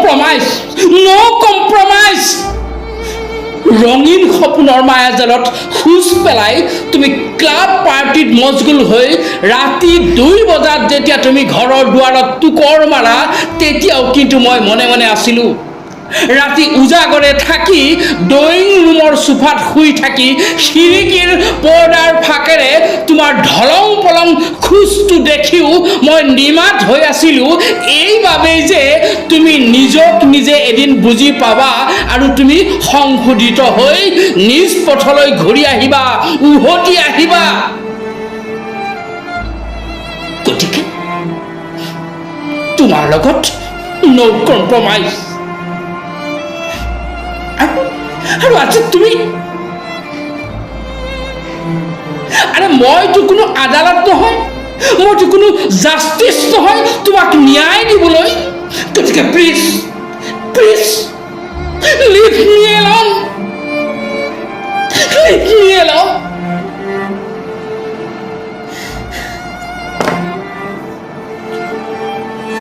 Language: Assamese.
কম্প্ৰমাইজ ৰঙীন সপোনৰ মায়াজালত খোজ পেলাই তুমি ক্লাব পাৰ্টিত মজগুল হৈ ৰাতি 2 বজাত যেতিয়া তুমি ঘৰৰ দুৱাৰত টুকৰ মাৰা তেতিয়াও কিন্তু মই মনে মনে আছিলোঁ ৰাতি উজাগৰে থাকি ড্ৰয়িং ৰুমৰ সোফাত শুই থাকি খিৰিকীৰ পৰ্দাৰ ফাকেৰে তোমাৰ ঢলং পলং খোজটো দেখিও মই নিমাত হৈ আছিলোঁ এইবাবেই যে তুমি নিজক নিজে এদিন বুজি পাবা আৰু তুমি সংশোধিত হৈ নিজ পথলৈ ঘূৰি আহিবা উভতি আহিবা গতিকে তোমাৰ লগত নো কম্প্ৰমাইজ আৰু আজি তুমি আরে মইতো কোনো আদালত নহয় মইতো কোনো জাস্টিস নহয় তোমাক ন্যায় দিবলৈ গতিকে please please leave me alone